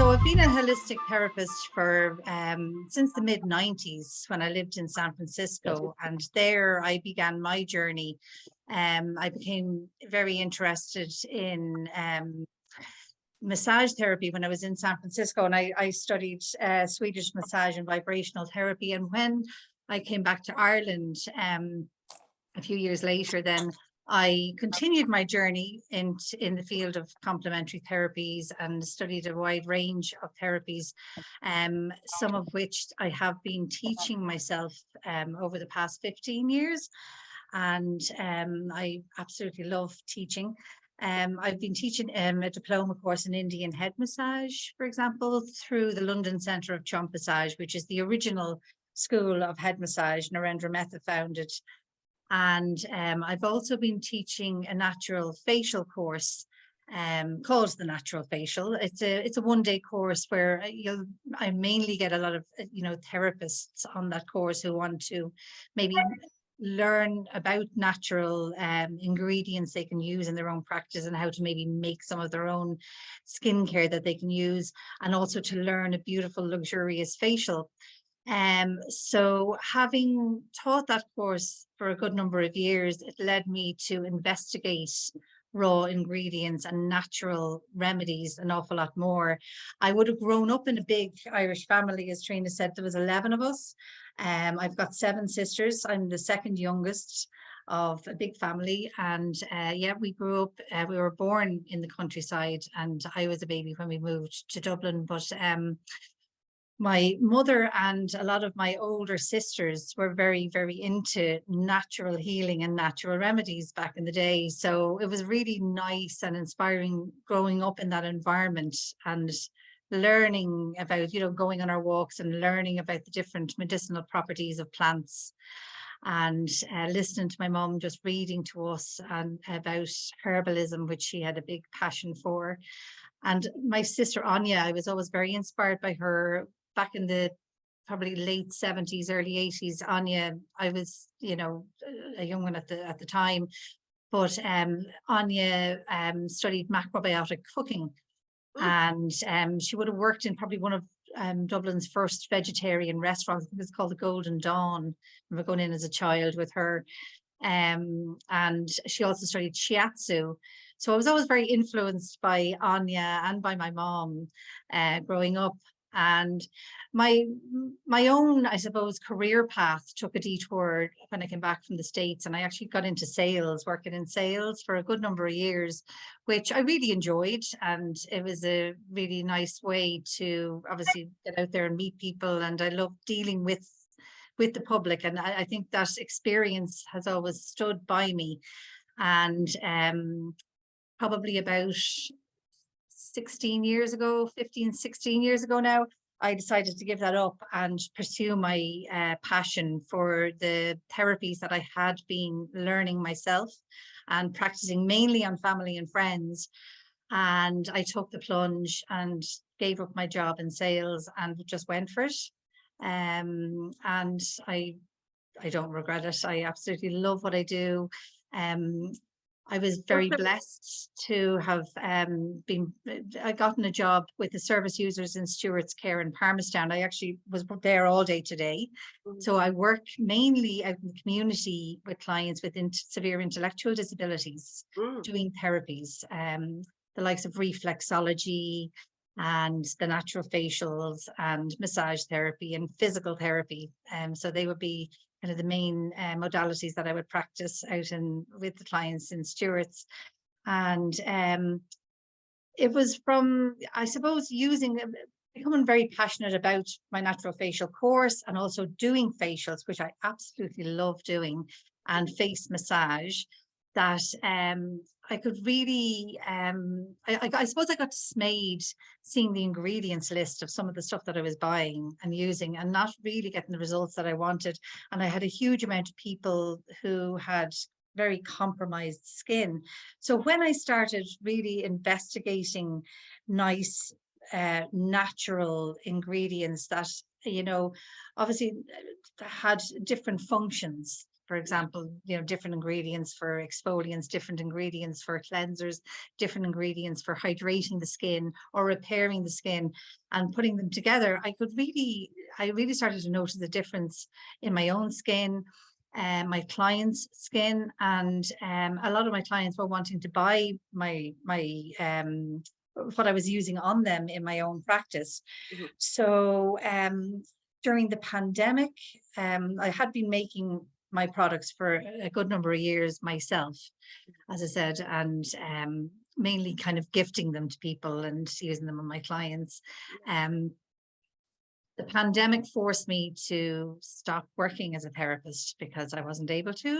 So I've been a holistic therapist for since the mid-90s when I lived in San Francisco, and there I began my journey. I became very interested in massage therapy when I was in San Francisco, and I studied Swedish massage and vibrational therapy. And when I came back to Ireland a few years later, then I continued my journey in the field of complementary therapies and studied a wide range of therapies, some of which I have been teaching myself over the past 15 years. And I absolutely love teaching. I've been teaching a diploma course in Indian head massage, for example, through the London Centre of Chomp Massage, which is the original school of head massage Narendra Mehta founded. And I've also been teaching a natural facial course called the Natural Facial. It's a one-day course where I mainly get a lot of therapists on that course who want to maybe learn about natural ingredients they can use in their own practice and how to maybe make some of their own skincare that they can use, and also to learn a beautiful, luxurious facial. So having taught that course for a good number of years, it led me to investigate raw ingredients and natural remedies an awful lot more. I would have grown up in a big Irish family. As Trina said, there was 11 of us. I've got 7 sisters. I'm the second youngest of a big family, and yeah, we grew up, we were born in the countryside, and I was a baby when we moved to Dublin, but my mother and a lot of my older sisters were very, very into natural healing and natural remedies back in the day. So it was really nice and inspiring growing up in that environment and learning about, going on our walks and learning about the different medicinal properties of plants, and listening to my mom just reading to us about herbalism, which she had a big passion for. And my sister Anya, I was always very inspired by her. Back in the probably late 70s, early 80s, Anya, I was, a young one at the time, but Anya studied macrobiotic cooking, and she would have worked in probably one of Dublin's first vegetarian restaurants. I think it's called the Golden Dawn. I remember going in as a child with her, and she also studied shiatsu. So I was always very influenced by Anya and by my mom growing up. And my own, I suppose, career path took a detour when I came back from the States, and I actually got into sales, working in sales for a good number of years, which I really enjoyed. And it was a really nice way to obviously get out there and meet people. And I love dealing with the public. And I think that experience has always stood by me. And probably about 16 years ago, 15, 16 years ago now, I decided to give that up and pursue my passion for the therapies that I had been learning myself and practicing mainly on family and friends. And I took the plunge and gave up my job in sales and just went for it. And I don't regret it. I absolutely love what I do. I was very blessed to have I gotten a job with the service users in Stewart's Care in Palmerstown. I actually was there all day today. So I work mainly out in the community with clients with severe intellectual disabilities, doing therapies, the likes of reflexology and the natural facials and massage therapy and physical therapy. So they would be kind of the main modalities that I would practice out with the clients in Stewart's. And it was from, I suppose, becoming very passionate about my natural facial course and also doing facials, which I absolutely love doing, and face massage, that I could really, I suppose I got dismayed seeing the ingredients list of some of the stuff that I was buying and using and not really getting the results that I wanted. And I had a huge amount of people who had very compromised skin. So when I started really investigating nice, natural ingredients that, obviously had different functions for example, you know, different ingredients for exfoliants, different ingredients for cleansers, different ingredients for hydrating the skin or repairing the skin, and putting them together, I really started to notice the difference in my own skin, my clients' skin, and a lot of my clients were wanting to buy my what I was using on them in my own practice. Mhm. So during the pandemic, I had been making my products for a good number of years myself, as I said, and mainly kind of gifting them to people and using them on my clients. The pandemic forced me to stop working as a therapist because I wasn't able to.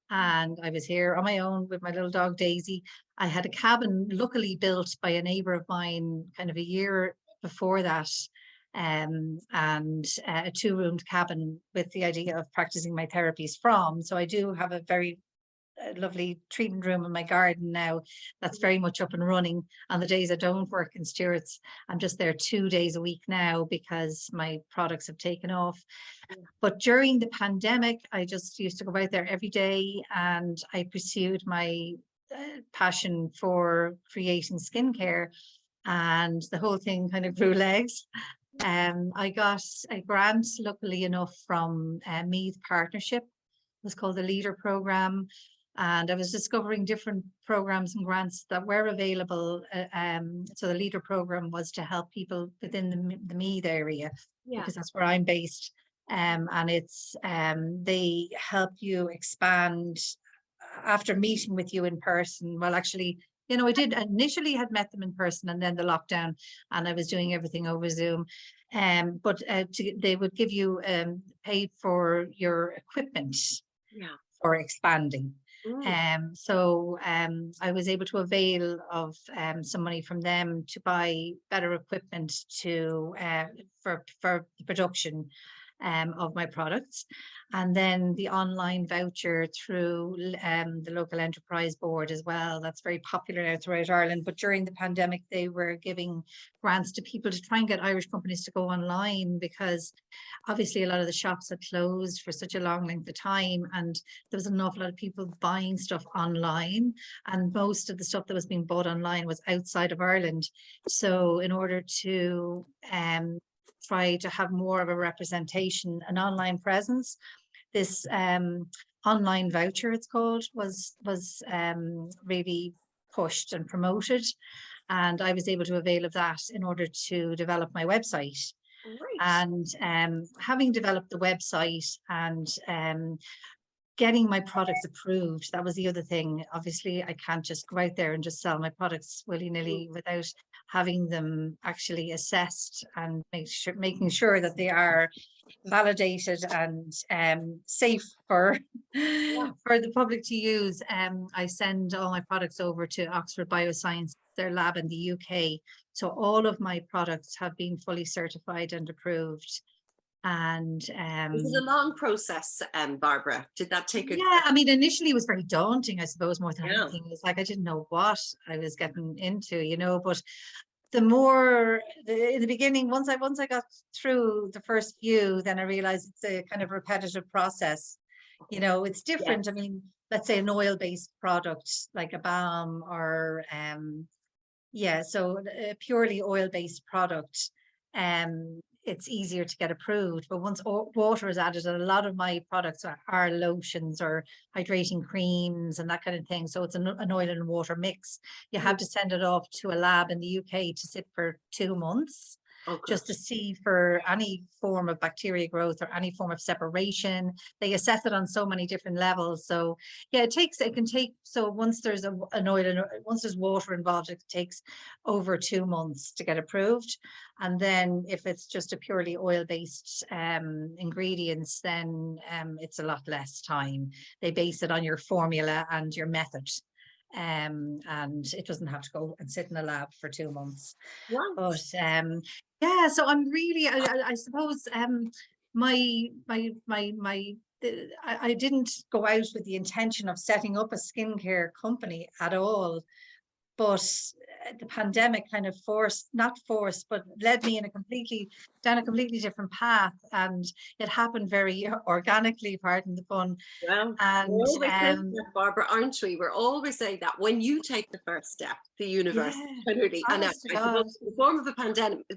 And I was here on my own with my little dog, Daisy. I had a cabin luckily built by a neighbor of mine kind of a year before that. And a 2-roomed cabin with the idea of practicing my therapies from. So I do have a very lovely treatment room in my garden now that's very much up and running. On the days I don't work in Stewart's, I'm just there 2 days a week now because my products have taken off. But during the pandemic, I just used to go out there every day, and I pursued my passion for creating skincare, and the whole thing kind of grew legs. I got a grant, luckily enough, from Meath Partnership. It was called the Leader Program. And I was discovering different programs and grants that were available. So the Leader Program was to help people within the Meath area, because that's where I'm based. And it's they help you expand after meeting with you in person. Well, actually, you know, I did initially had met them in person, and then the lockdown, and I was doing everything over Zoom. But they would give you paid for your equipment for expanding. So I was able to avail of some money from them to buy better equipment to for the production of my products. And then the online voucher through the local enterprise board as well. That's very popular now throughout Ireland. But during the pandemic, they were giving grants to people to try and get Irish companies to go online, because obviously a lot of the shops had closed for such a long length of time, and there was an awful lot of people buying stuff online, and most of the stuff that was being bought online was outside of Ireland. So in order to try to have more of a representation, an online presence, this online voucher, it's called, was really pushed and promoted, and I was able to avail of that in order to develop my website. And having developed the website and getting my products approved, that was the other thing. Obviously, I can't just go out there and just sell my products willy-nilly without having them actually assessed and making sure that they are validated and safe for the public to use. I send all my products over to Oxford Bioscience, their lab in the UK. So all of my products have been fully certified and approved. And was it a long process, Barbara? Did that take I mean, initially it was very daunting, I suppose, more than anything. It was like I didn't know what I was getting into, you know. But the more in the beginning, once I got through the first few, then I realized it's a kind of repetitive process. You know, it's different. I mean, let's say an oil-based product like a balm or so a purely oil-based product, it's easier to get approved. But once water is added, and a lot of my products are lotions or hydrating creams and that kind of thing. So it's an oil and water mix. You have to send it off to a lab in the UK to sit for 2 months. Just to see for any form of bacteria growth or any form of separation. They assess it on so many different levels. So yeah, it can take, so once there's an oil and once there's water involved, it takes over 2 months to get approved. And then if it's just a purely oil-based ingredients, then it's a lot less time. They base it on your formula and your method. And it doesn't have to go and sit in a lab for 2 months. But so I'm really, I suppose, I didn't go out with the intention of setting up a skincare company at all. but the pandemic kind of but led me in down a completely different path, and it happened very organically, pardon the pun. Well, And we're always saying that, Barbara, aren't we? We're always saying that when you take the first step, the universe yeah, literally, and honest to I God. suppose in the form of a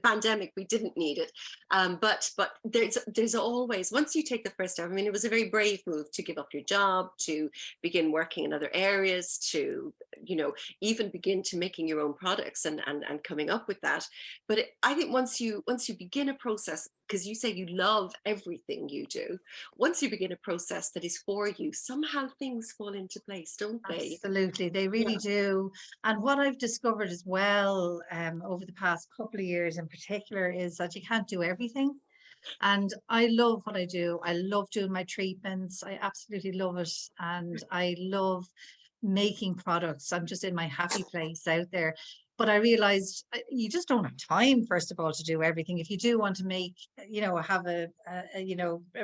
pandemic, we didn't need it. But there's always, once you take the first step, I mean, it was a very brave move to give up your job, to begin working in other areas, to, you know, even begin to making your own products and coming up with that. But I think once you begin a process, because you say you love everything you do, once you begin a process that is for you, somehow things fall into place, don't they? Absolutely, they really do. And what I've discovered as well, over the past couple of years in particular, is that you can't do everything. And I love what I do. I love doing my treatments. I absolutely love it. And I love making products. I'm just in my happy place out there. But I realized you just don't have time, first of all, to do everything. If you do want to make, you know, have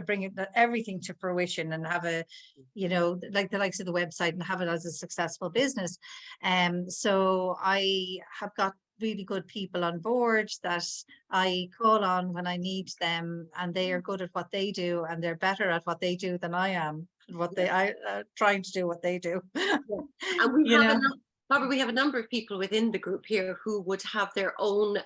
bring everything to fruition and have a, you know, like the likes of the website and have it as a successful business. So I have got really good people on board that I call on when I need them, and they are good at what they do, and they're better at what they do than I am. Trying to do what they do. And we You have know, Barbara, we have a number of people within the group here who would have their own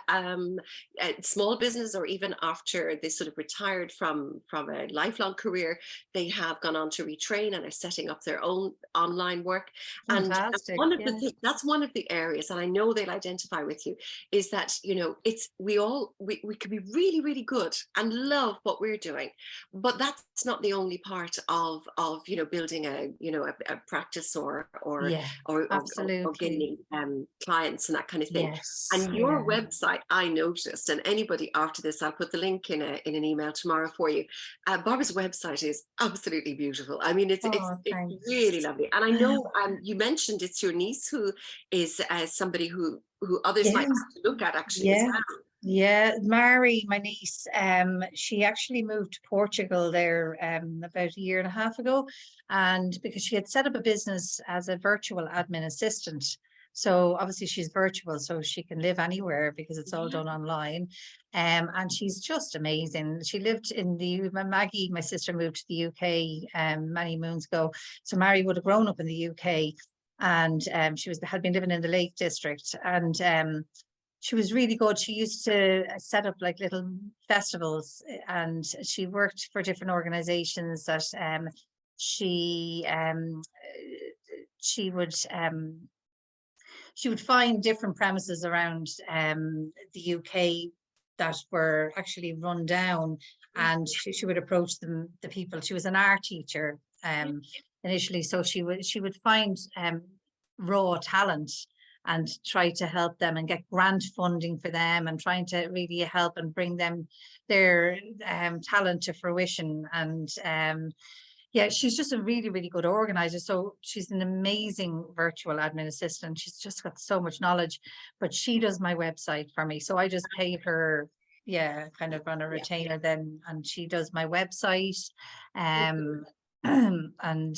small business, or even after they sort of retired from a lifelong career, they have gone on to retrain and are setting up their own online work. And fantastic. one of Yeah. the things, that's one of the areas, and I know they'll identify with you, is that, you know, it's we can be really, really good and love what we're doing, but that's not the only part of you know, building a practice or Yeah, absolutely. gaining clients and that kind of thing. Yes. And your Yeah. website, I noticed, and anybody after this, I'll put the link in an email tomorrow for you. Barbara's website is absolutely beautiful. I mean, it's Oh, really thanks. lovely. And I know you mentioned it's your niece who is somebody who others Yeah. might have to look at actually as Yeah. well. Yeah, Mary, my niece, she actually moved to Portugal there about a year and a half ago, and because she had set up a business as a virtual admin assistant. So obviously she's virtual, so she can live anywhere because it's all Yeah. done online. And she's just amazing. She lived in Maggie, my sister, moved to the UK many moons ago. So Mary would have grown up in the UK, and she had been living in the Lake District, and she was really good. She used to set up like little festivals, and she worked for different organizations that she she would she would find different premises around the UK that were actually run down, and she would approach the people. She was an art teacher initially, so she would find raw talent and try to help them and get grant funding for them, and trying to really help and bring them their talent to fruition. And yeah, she's just a really, really good organizer. So she's an amazing virtual admin assistant. She's just got so much knowledge, but she does my website for me. So I just pay her, yeah, kind of on a retainer then, and she does my website. Um, and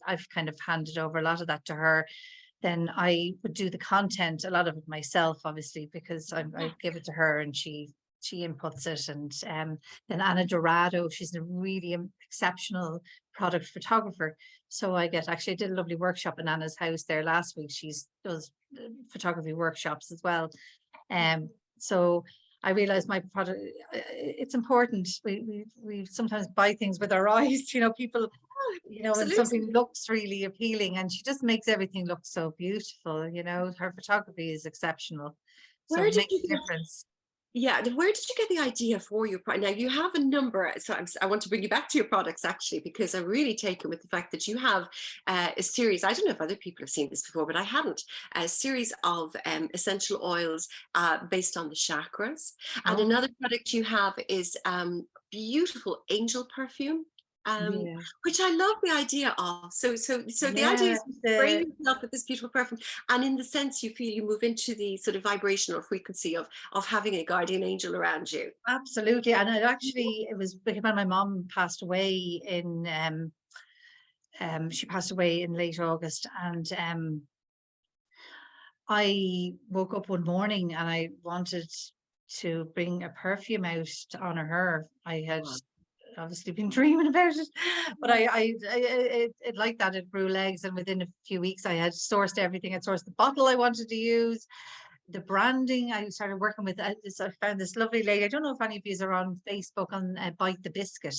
I've kind of handed over a lot of that to her. Then I would do the content, a lot of it myself, obviously, because I give it to her and she inputs it. And then Anna Dorado, she's a really exceptional product photographer. So I did a lovely workshop in Anna's house there last week. She does photography workshops as well. So I realized my product, it's important. We sometimes buy things with our eyes, you know, people, you know, when Absolutely. something looks really appealing, and she just makes everything look so beautiful, you know, her photography is exceptional. So Where it did makes you a difference. Yeah, where did you get the idea for your product? Now you have a number, so I want to bring you back to your products actually, because I'm really taken with the fact that you have a series. I don't know if other people have seen this before, but I hadn't. A series of essential oils based on the chakras, and Oh, another product you have is beautiful angel perfume. yeah. Which I love the idea of. So the idea Yeah, is to spray yourself with this beautiful perfume, and in the sense you feel you move into the sort of vibrational frequency of having a guardian angel around you. absolutely. And it was because when my mom passed away she passed away in late August, and I woke up one morning and I wanted to bring a perfume out to honor her. I had Wow. obviously been dreaming about it, but Yeah. it like that, it grew legs, and within a few weeks I had sourced everything. I sourced the bottle I wanted to use, the branding. I started working with this. I found this lovely lady. I don't know if any of you are on Facebook on Bite the Biscuit.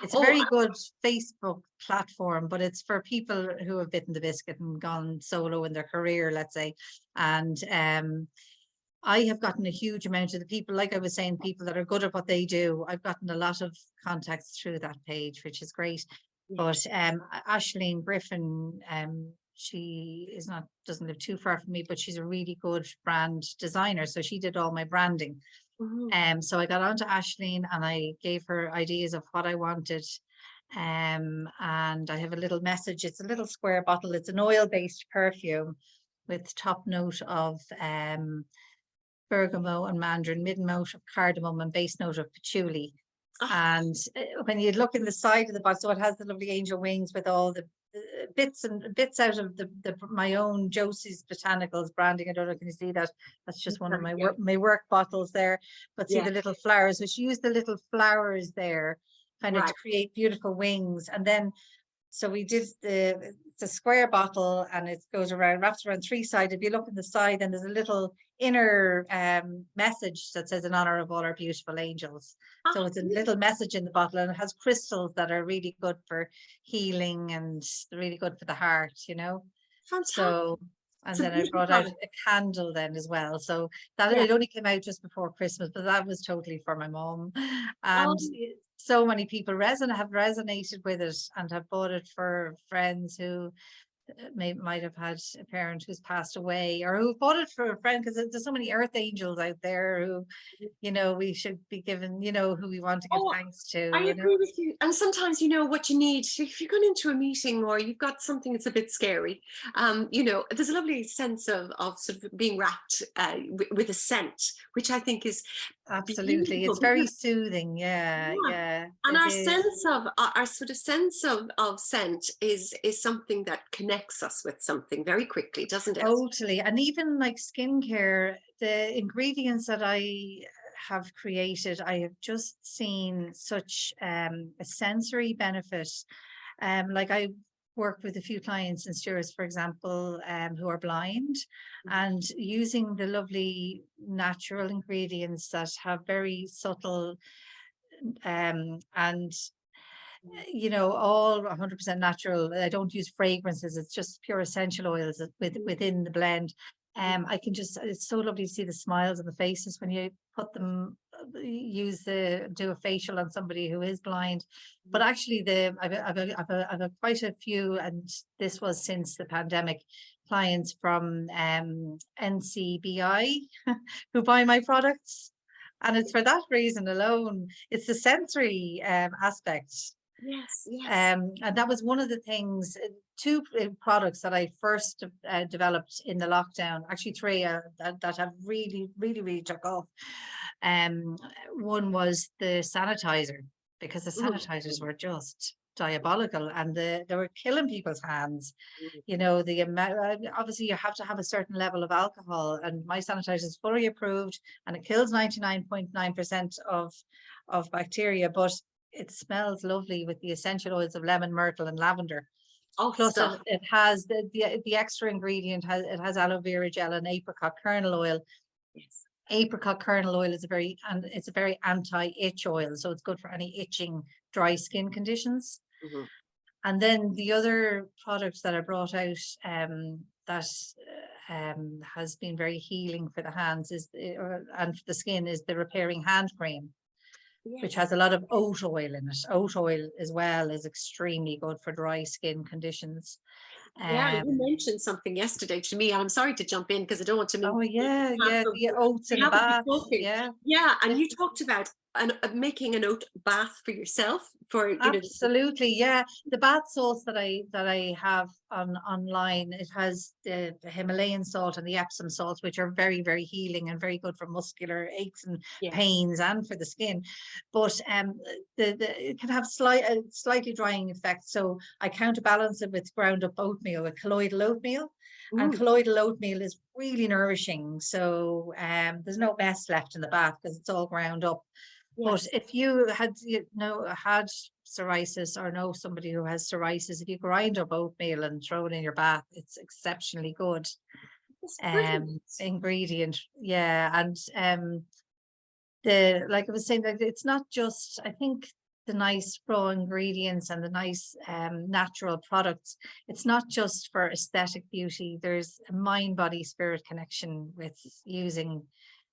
It's a Oh, very good Facebook platform, but it's for people who have bitten the biscuit and gone solo in their career, let's say. And I have gotten a huge amount of the people, like I was saying, people that are good at what they do. I've gotten a lot of contacts through that page, which is great. But yes. Ashleen Griffin, she is not, doesn't live too far from me, but she's a really good brand designer. So she did all my branding. Mhm. So I got onto Ashleen and I gave her ideas of what I wanted. And I have a little message. It's a little square bottle. It's an oil-based perfume with top note of bergamot and mandarin, mid note of cardamom, and base note of patchouli. Oh, And when you look in the side of the bottle, so it has the lovely angel wings with all the bits out of the my own Josie's Botanicals branding. I don't know, can you see that? That's just one of yeah. my work bottles there. But see Yeah. the little flowers, which use the little flowers there kind of to Right. create beautiful wings. And then so we did it's a square bottle and it goes around, wraps around three sides. If you look in the side, then there's a little inner message that says in honor of all our beautiful angels. So Ah, it's a little message in the bottle, and it has crystals that are really good for healing and really good for the heart, you know. fantastic. So, It's and a then I beautiful brought out product. a candle then as well. So that Yeah. it only came out just before Christmas, but that was totally for my mom. And Um, so many people have resonated with it and have bought it for friends who might have had a parent who's passed away, or who bought it for a friend, because there's so many earth angels out there who, you know, we should be given, you know, who we want to give oh, thanks to, I you know. agree with you. And sometimes you know what you need. If you're going into a meeting or you've got something that's a bit scary, there's a lovely sense of sort of being wrapped with a scent, which I think is Absolutely. beautiful It's because very soothing. Yeah, yeah. yeah, And it our is. sense of our sort of sense of scent is something that connects us with something very quickly, doesn't it? Totally. And even like skincare, the ingredients that I have created, I have just seen such a sensory benefit. Like I work with a few clients in Stewards, for example, who are blind, and using the lovely natural ingredients that have very subtle and you know, all 100% natural. I don't use fragrances. It's just pure essential oils within the blend. I can just, it's so lovely to see the smiles on the faces when you put them, do a facial on somebody who is blind. But actually I've quite a few, and this was since the pandemic, clients from NCBI who buy my products. And it's for that reason alone. It's the sensory aspect. Yes, yes. And that was one of the things, two products that I first developed in the lockdown, actually three that have really, really, really took off. Um, One was the sanitizer, because the Mhm. sanitizers were just diabolical, and they were killing people's hands. Mhm. You know, the amount, obviously you have to have a certain level of alcohol, and my sanitizer is fully approved and it kills 99.9% of bacteria, but it smells lovely with the essential oils of lemon, myrtle, and lavender. Oh, Plus, stuff. it has the extra ingredient. It has aloe vera gel and apricot kernel oil. Yes. Apricot kernel oil is it's a very anti-itch oil, so it's good for any itching, dry skin conditions. Mhm. And then the other product that I brought out that has been very healing for the hands and for the skin is the repairing hand cream, which has Yes. a lot of oat oil in it. Oat oil as well is extremely good for dry skin conditions. Yeah, you Um, mentioned something yesterday to me, and I'm sorry to jump in because I don't want to oh make yeah, half yeah, of the oats we in the haven't been bath. talking. Yeah, Yeah, yeah, and you talked about making an oat bath for yourself for, you know. Absolutely, yeah. The bath salts that I have online, it has the Himalayan salt and the Epsom salt, which are very, very healing and very good for muscular aches and Yeah. pains and for the skin. But it can have slightly drying effect. So I counterbalance it with ground up oatmeal, with colloidal oatmeal. And colloidal oatmeal is really nourishing. So there's no mess left in the bath because it's all ground up. But Yes. if you had, had psoriasis or know somebody who has psoriasis, if you grind up oatmeal and throw it in your bath, it's exceptionally good That's brilliant. ingredient. Yeah, and like I was saying, that it's not just, I think, the nice raw ingredients and the nice natural products. It's not just for aesthetic beauty. There's a mind, body, spirit connection with using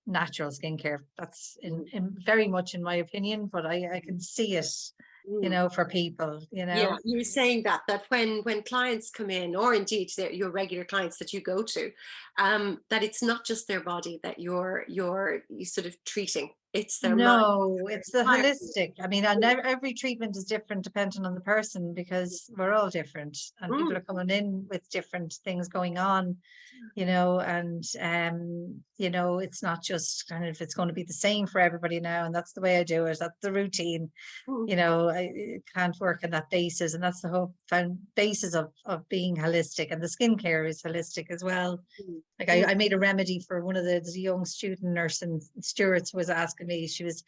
natural skincare. That's in very much in my opinion, but I can see it, for people, Yeah, you were saying that when clients come in, or indeed your regular clients that you go to, that it's not just their body that you're sort of treating, it's their mind. No, it's the holistic. I mean, and every treatment is different depending on the person, because we're all different and people are coming in with different things going on, and it's not just kind of, it's going to be the same for everybody now, and that's the way I do it. That's the routine. It can't work on that basis, and that's the whole basis of being holistic, and the skincare is holistic as well. Like I made a remedy for one of the young student nurse in Stewart's, was asking me, has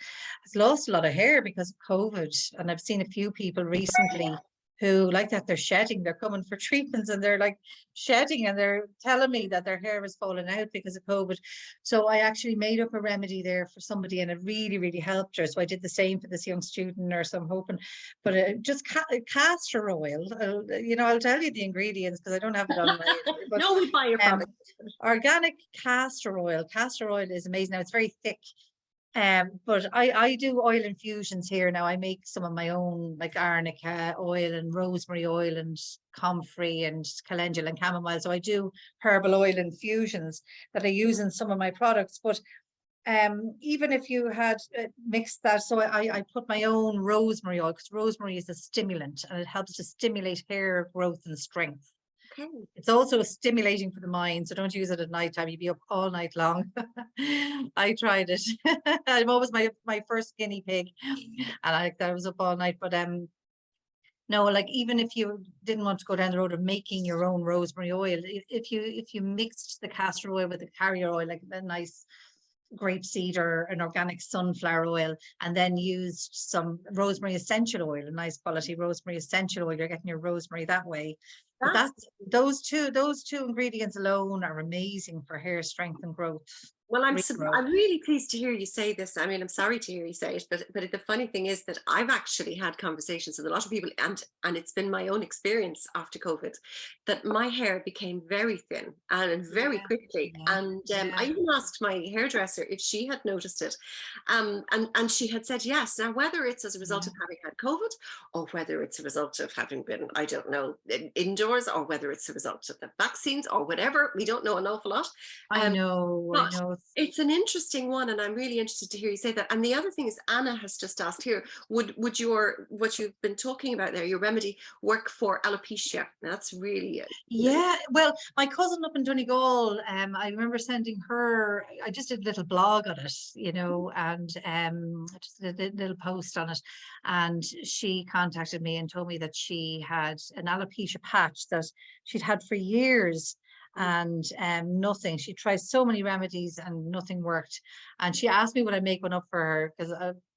lost a lot of hair because of COVID, and I've seen a few people recently who, like that, they're shedding, they're coming for treatments and they're like shedding, and they're telling me that their hair is falling out because of COVID. So I actually made up a remedy there for somebody, and it really, really helped her. So I did the same for this young student nurse, I'm hoping. But just castor oil, I'll tell you the ingredients because I don't have it on my but, no, we buy your product. Organic castor oil. Castor oil is amazing. Now it's very thick. But I do oil infusions here now. I make some of my own, like arnica oil and rosemary oil and comfrey and calendula and chamomile. So I do herbal oil infusions that I use in some of my products. But even if you had mixed that, so I put my own rosemary oil, because rosemary is a stimulant and it helps to stimulate hair growth and strength. Okay. It's also stimulating for the mind, so don't use it at night time. You'd be up all night long. I tried it. I'm always my first guinea pig, and I was up all night. But no, like, even if you didn't want to go down the road of making your own rosemary oil, if you mixed the castor oil with the carrier oil, like a nice grapeseed or an organic sunflower oil, and then used some rosemary essential oil, a nice quality rosemary essential oil, you're getting your rosemary that way. But those two ingredients alone are amazing for hair strength and growth. Well, I'm really pleased to hear you say this. I mean, I'm sorry to hear you say it, but the funny thing is that I've actually had conversations with a lot of people, and it's been my own experience after COVID, that my hair became very thin and very quickly. And I even asked my hairdresser if she had noticed it, and she had said yes. Now, whether it's as a result of having had COVID, or whether it's a result of having been, I don't know, indoors, or whether it's a result of the vaccines or whatever, we don't know an awful lot. I know. It's an interesting one, and I'm really interested to hear you say that. And the other thing is, Anna has just asked here, would what you've been talking about there, your remedy, work for alopecia? Now, that's really well, my cousin up in Donegal, I remember sending her, I just did a little blog on it, and just did a little post on it, and she contacted me and told me that she had an alopecia patch that she'd had for years, and nothing. She tried so many remedies and nothing worked, and she asked me would I make one up for her, because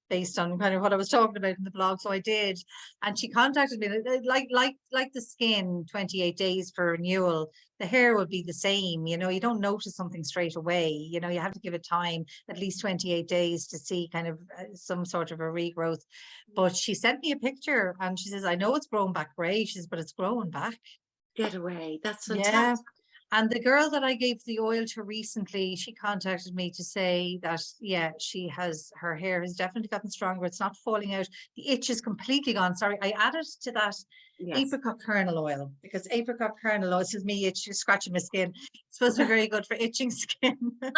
based on kind of what I was talking about in the blog. So I did, and she contacted me. Like the skin, 28 days for renewal, the hair would be the same. You don't notice something straight away. You have to give it time, at least 28 days, to see kind of some sort of a regrowth. But she sent me a picture and she says, I know it's grown back gray, she says, but it's growing back. Get away. That's fantastic. And the girl that I gave the oil to recently, she contacted me to say that, her hair has definitely gotten stronger. It's not falling out. The itch is completely gone. Sorry, I added to that Yes. apricot kernel oil, because apricot kernel oil, this is me itching, scratching my skin. It's supposed to be very good for itching skin. But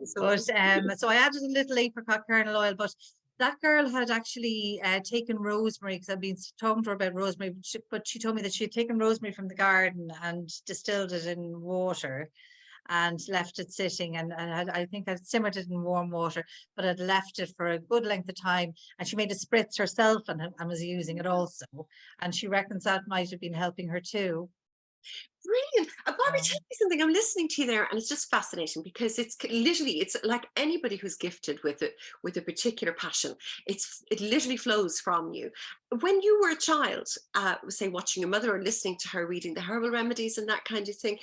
so I added a little apricot kernel oil, but that girl had actually taken rosemary, because I've been talking to her about rosemary, but she told me that she had taken rosemary from the garden and distilled it in water and left it sitting, and I think I'd simmered it in warm water, but I'd left it for a good length of time, and she made a spritz herself and was using it also, and she reckons that might have been helping her too. Brilliant. Barbara, tell me something. I'm listening to you there, and it's just fascinating because literally, it's like anybody who's gifted with a particular passion. It literally flows from you. When you were a child, say watching your mother or listening to her reading the herbal remedies and that kind of thing,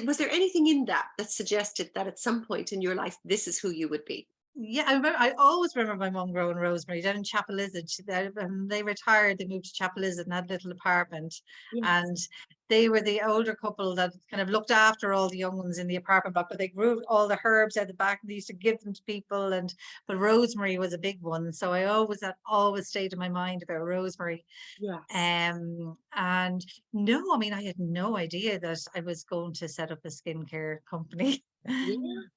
was there anything in that that suggested that at some point in your life, this is who you would be? Yeah, I always remember my mum growing rosemary down in Chapelizod. They retired, they moved to Chapelizod and had a little apartment. Yes. And they were the older couple that kind of looked after all the young ones in the apartment block, but they grew all the herbs out the back and they used to give them to people. But rosemary was a big one. So that always stayed in my mind about rosemary. Yes. And no, I mean, I had no idea that I was going to set up a skincare company.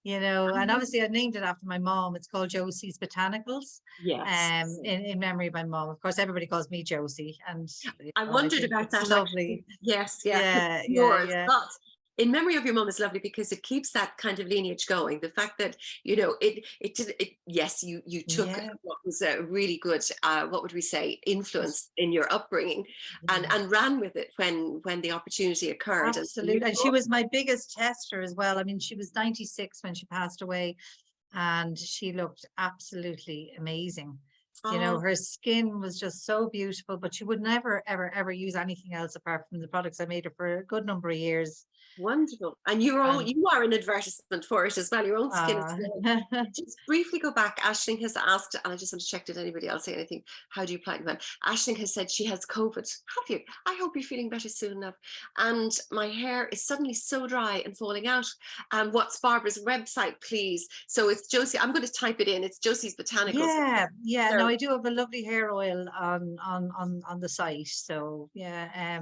Yeah. And obviously I named it after my mom. It's called Josie's Botanicals. Yes. In memory of my mom. Of course, everybody calls me Josie, and I I wondered think about it's that. lovely. Actually. Yes, yeah, Yeah, yours. yeah. But in memory of your mom is lovely because it keeps that kind of lineage going. The fact that yes, you took Yeah. what was a really good what would we say, influence in your upbringing, Yeah. and ran with it when the opportunity occurred. Absolutely. And she was my biggest tester as well. I mean, she was 96 when she passed away, and she looked absolutely amazing. Oh, Her skin was just so beautiful, but she would never, ever, ever use anything else apart from the products I made her for a good number of years. wonderful. And you are an advertisement for it as well, your own skin as Uh, well. Just briefly go back, Aisling has asked, and I just want to check, did anybody else say anything? How do you apply it? Well, Aisling has said she has COVID. Have you? I hope you're feeling better soon enough. And my hair is suddenly so dry and falling out. What's Barbara's website, please? So it's Josie, I'm going to type it in. It's Josie's Botanicals. yeah. So, No, I do have a lovely hair oil on the site. So yeah.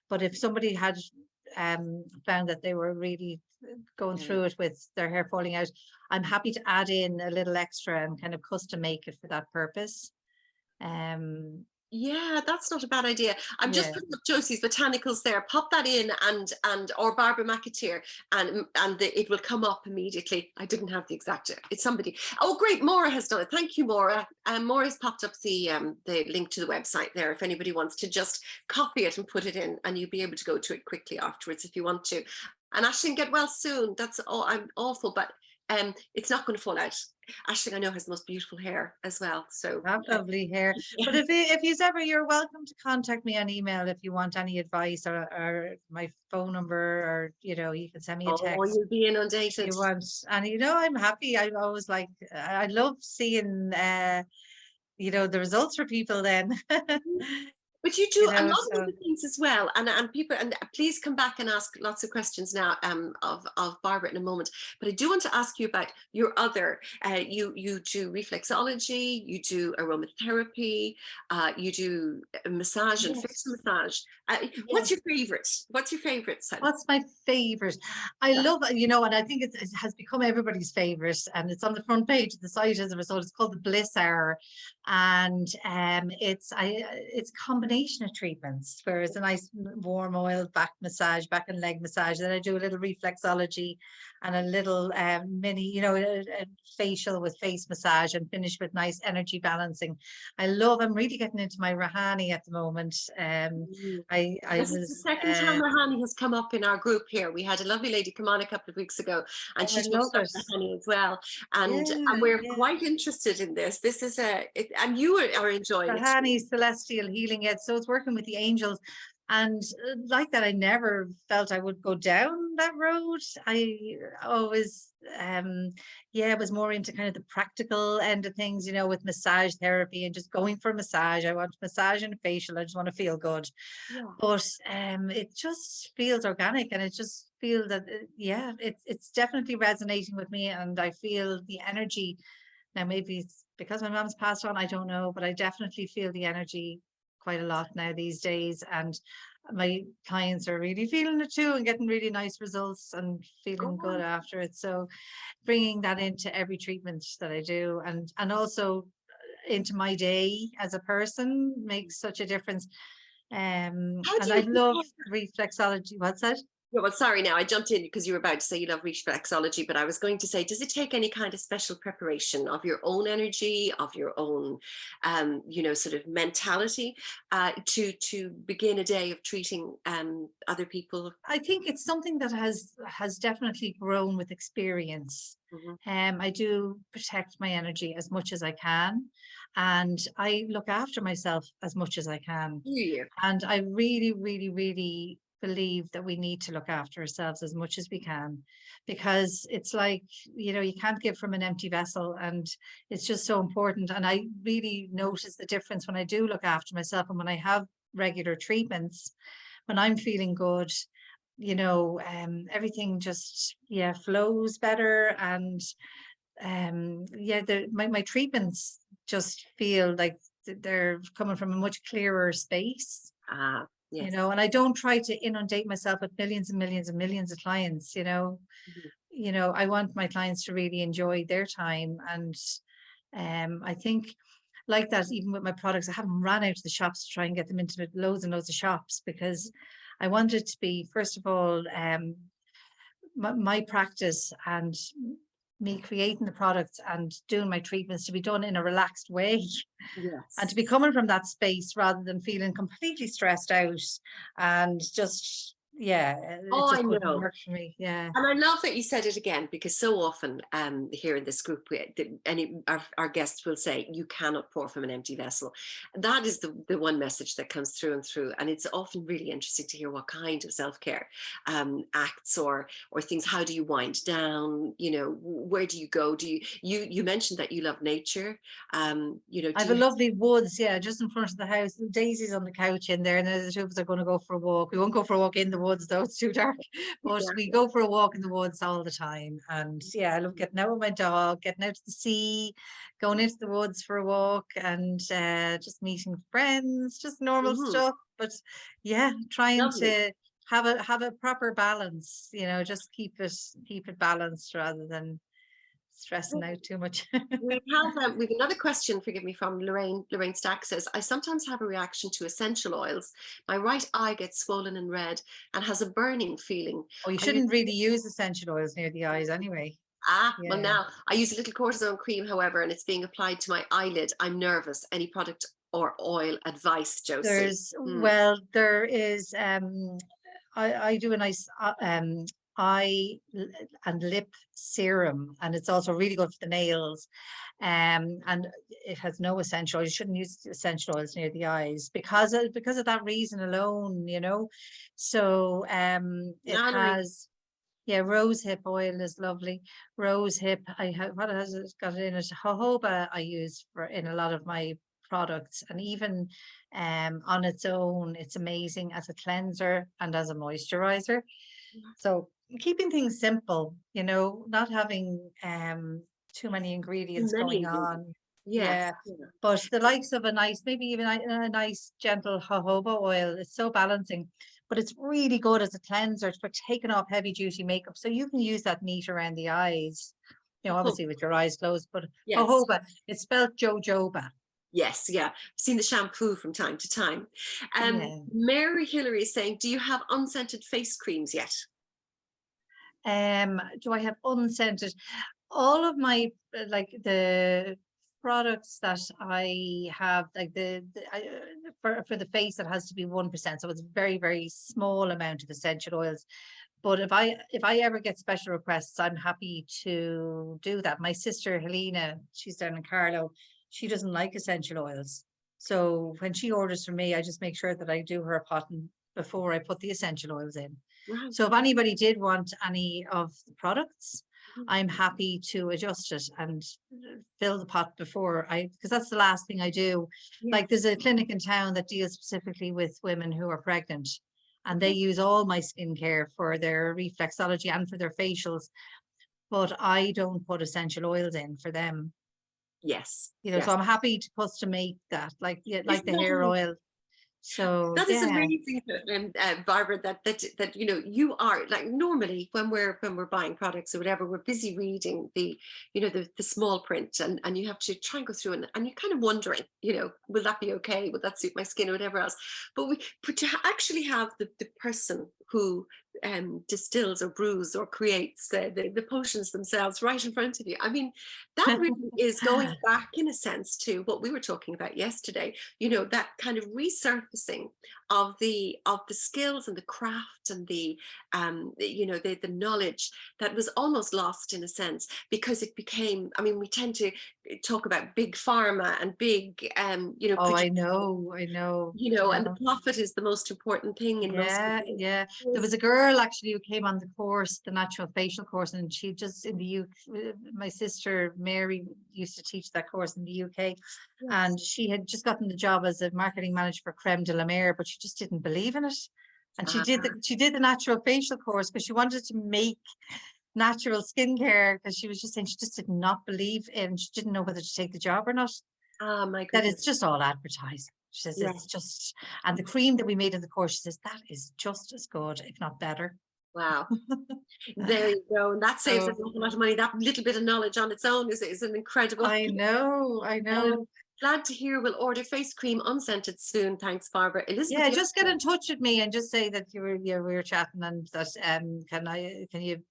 But if somebody had found that they were really going through it with their hair falling out, I'm happy to add in a little extra and kind of custom make it for that purpose. yeah, that's not a bad idea. I'm just Yeah. putting up Josie's Botanicals there. Pop that in, and or Barbara McAteer, and it will come up immediately. I didn't have the exact. It's somebody. Oh, great! Maura has done it. Thank you, Maura. Maura's popped up the link to the website there. If anybody wants to just copy it and put it in, and you'll be able to go to it quickly afterwards if you want to. And Aisling, get well soon. That's all. I'm awful, but it's not going to fall out. Aisling, I know, has the most beautiful hair as well. So Have lovely hair. But you're welcome to contact me on email if you want any advice, or my phone number, or you can send me a oh, text you'll be if inundated. you want. And I'm happy. I always I love seeing the results for people then. But you do a lot of So other things as well, and people, and please come back and ask lots of questions now of Barbara in a moment. But I do want to ask you about your other. You do reflexology, you do aromatherapy, you do massage and facial yes. massage. What's Yes. your favorite? What's your favorite side of What's my favorite? I love, and I think it has become everybody's favorite, and it's on the front page of the site as a result. It's called the Bliss Hour, and it's a combination of treatments. Where it's a nice warm oil back massage, back and leg massage. Then I do a little reflexology and a little mini, a facial with face massage, and finish with nice energy balancing. I'm really getting into my Rahani at the moment. I This is the was. second time Rahani has come up in our group here. We had a lovely lady come on a couple of weeks ago, and I she talks love about it. Rahani as well. And Yeah, we're yeah. quite interested in this. This is and you are enjoying it too. Rahani celestial healing it. So it's working with the angels. And like that, I never felt I would go down that road. I always, was more into kind of the practical end of things, with massage therapy and just going for a massage. I want massage and a facial. I just want to feel good. Yeah. But it just feels organic, and it just feels that, it's definitely resonating with me, and I feel the energy. Now, maybe it's because my mom's passed on, I don't know, but I definitely feel the energy quite a lot now these days. And my clients are really feeling it too and getting really nice results and feeling good Oh, after it. So bringing that into every treatment that I do, and also into my day as a person makes such a difference. how do And I you love reflexology. What's that? Yeah, well, sorry, now I jumped in because you were about to say you love reflexology, but I was going to say, does it take any kind of special preparation of your own energy, of your own, sort of mentality, to begin a day of treating other people? I think it's something that has definitely grown with experience. Mhm. I do protect my energy as much as I can, and I look after myself as much as I can. Do you? And I really, really, really believe that we need to look after ourselves as much as we can, because it's like, you can't give from an empty vessel, and it's just so important. And I really notice the difference when I do look after myself and when I have regular treatments, when I'm feeling good, everything just, yeah, flows better. And yeah, my treatments just feel like they're coming from a much clearer space, Ah, yes. and I don't try to inundate myself with millions and millions and millions of clients. Mhm. I want my clients to really enjoy their time. And I think, like that, even with my products, I haven't ran out to the shops to try and get them into loads and loads of shops, because I want it to be, first of all, my practice and me creating the products and doing my treatments to be done in a relaxed way, and to Yes. be coming from that space rather than feeling completely stressed out. And just, yeah, it Oh, I just wouldn't know. work for me. Yeah. And I love that you said it again, because so often here in this group, our guests will say, you cannot pour from an empty vessel. That is the one message that comes through and through. And it's often really interesting to hear what kind of self-care acts or things. How do you wind down? Where do you go? You mentioned that you love nature. I Do have a you? lovely woods, yeah, just in front of the house. Daisy's on the couch in there, and the two of us are going to go for a walk. We won't go for a walk in the woods though; it's too dark. But we go for a walk in the woods all the time. And yeah, I love getting out with my dog, getting out to the sea, going into the woods for a walk, and just meeting friends, just normal Mhm. stuff. But yeah, trying Lovely. to have a proper balance. Just keep it balanced rather than stressing out too much. We have another question, forgive me, from Lorraine. Lorraine Stack says, I sometimes have a reaction to essential oils. My right eye gets swollen and red and has a burning feeling. Oh, you Are you? shouldn't really use essential oils near the eyes anyway. Well, Yeah. now I use a little cortisone cream, however, and it's being applied to my eyelid. I'm nervous. Any product or oil advice, Josie? Hmm. There is, I do a nice eye and lip serum, and it's also really good for the nails. And it has no essential oils. You shouldn't use essential oils near the eyes because of that reason alone. So it Nunnery. has, yeah, rose hip oil is lovely. Rose hip, what has it got in it? Jojoba I use for in a lot of my products, and even on its own, it's amazing as a cleanser and as a moisturizer. So keeping things simple, not having too many ingredients Many going ingredients. on. Yes. Yeah. But the likes of a nice, maybe even a nice gentle jojoba oil, it's so balancing. But it's really good as a cleanser for taking off heavy duty makeup. So you can use that neat around the eyes, Oh, obviously with your eyes closed. But yes. jojoba, it's spelled jojoba. Yes, yeah. I've seen the shampoo from time to time. Yeah. Mary Hillary is saying, do you have unscented face creams yet? Do I have unscented? All of my like the products that I have, like for the face, that has to be 1%. So it's very, very small amount of essential oils. But if I ever get special requests, I'm happy to do that. My sister Helena, she's down in Carlow, she doesn't like essential oils. So when she orders from me, I just make sure that I do her a pot before I put the essential oils in. Right. So if anybody did want any of the products, Mhm. I'm happy to adjust it and fill the pot because that's the last thing I do. Yeah. Like there's a clinic in town that deals specifically with women who are pregnant, and they Okay. use all my skincare for their reflexology and for their facials, but I don't put essential oils in for them. Yes. You know, Yes. so I'm happy to custom make that, like, yeah, like Isn't the that hair amazing? oil. So That is yeah. amazing, Barbara. That you know, you are like, normally when we're buying products or whatever, we're busy reading the, you know, the small print, and you have to try and go through, and you're kind of wondering, you know, will that be okay? Will that suit my skin or whatever else? But to actually have the person who distills or brews or creates the potions themselves right in front of you. I mean, that really is going back in a sense to what we were talking about yesterday, you know, that kind of resurfacing of the skills and the craft and you know, the knowledge that was almost lost in a sense, because it became, I mean, we tend to talk about big pharma and big you know, Oh, I know, I know, you I know, and the know. profit is the most important thing in most Yeah, cases. yeah. There was a girl actually who came on the course, the natural facial course, and she just in the UK, my sister Mary used to teach that course in the UK, and Yes. she had just gotten the job as a marketing manager for Creme de la Mer, but she just didn't believe in it. And Ah, she did the natural facial course because she wanted to make natural skincare, because she was just saying she just did not believe in, she didn't know whether to take the job or not, my that it's goodness. just all advertising. She says Yeah. it's just, and the cream that we made in the course, she says that is just as good, if not better. Wow. There you go. And that saves So us an awful lot of money. That little bit of knowledge on its own is an incredible. I know, I Um, know. glad to hear we'll order face cream unscented soon. Thanks, Barbara. Elizabeth, Yeah, just get in touch with me and just say that you were, yeah, we were chatting, and that can you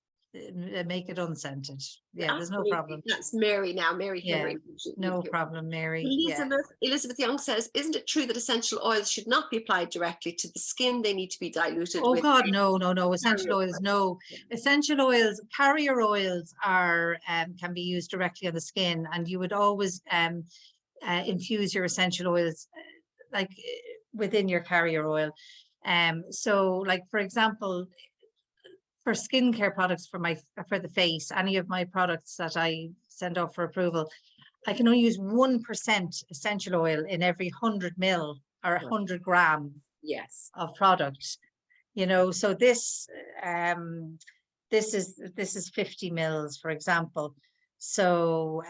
make it unscented? Yeah, there's no absolutely. problem. That's Mary now, Mary Yeah, Hillary. no problem, Mary. Yeah. Elizabeth Young says, isn't it true that essential oils should not be applied directly to the skin? They need to be diluted Oh with God, no, no, no. Essential carrier oils, no. Essential oils, carrier oils are can be used directly on the skin, and you would always infuse your essential oils like within your carrier oil. So like for example, for skincare products for the face, any of my products that I send off for approval, I can only use 1% essential oil in every 100 ml or oil. 100 gram Yes. of product. You know, so um this is 50 mils, for example. So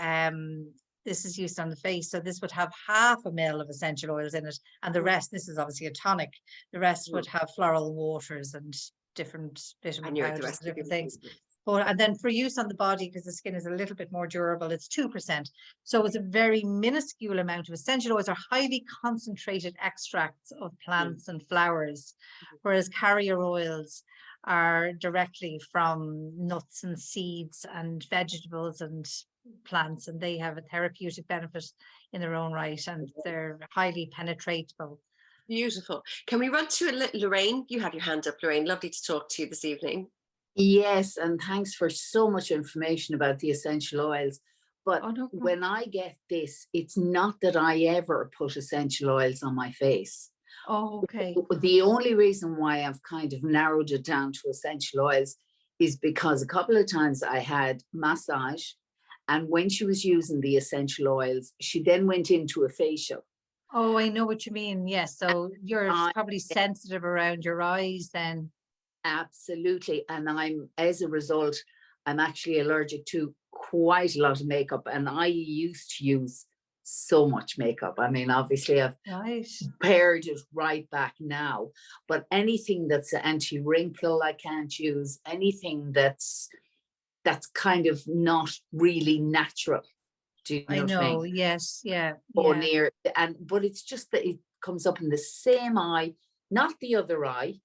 this is used on the face, so this would have 0.5 ml of essential oils in it, and the rest, this is obviously a tonic, the rest would have floral waters and different vitamin And you're the powders and rest of different your things. But and then for use on the body, because the skin is a little bit more durable, it's 2%. So it's a very minuscule amount of essential oils, are highly concentrated extracts of plants and flowers, whereas carrier oils are directly from nuts and seeds and vegetables and plants, and they have a therapeutic benefit in their own right, and they're highly penetratable. Beautiful. Can we run to Lorraine? You have your hand up, Lorraine. Lovely to talk to you this evening. Yes, and thanks for so much information about the essential oils. But Oh, no problem. when I get this, it's not that I ever put essential oils on my face. Oh, okay. The only reason why I've kind of narrowed it down to essential oils is because a couple of times I had massage, and when she was using the essential oils, she then went into a facial. Oh, I know what you mean. Yes. So you're I probably sensitive around your eyes then. Absolutely. And as a result, I'm actually allergic to quite a lot of makeup. And I used to use so much makeup. I mean, obviously, I've Right. pared it right back now. But anything that's anti-wrinkle, I can't use. Anything that's kind of not really natural. Do you I know what I know. mean? Yes. Yeah. Or Yeah. near, but it's just that it comes up in the same eye, not the other eye.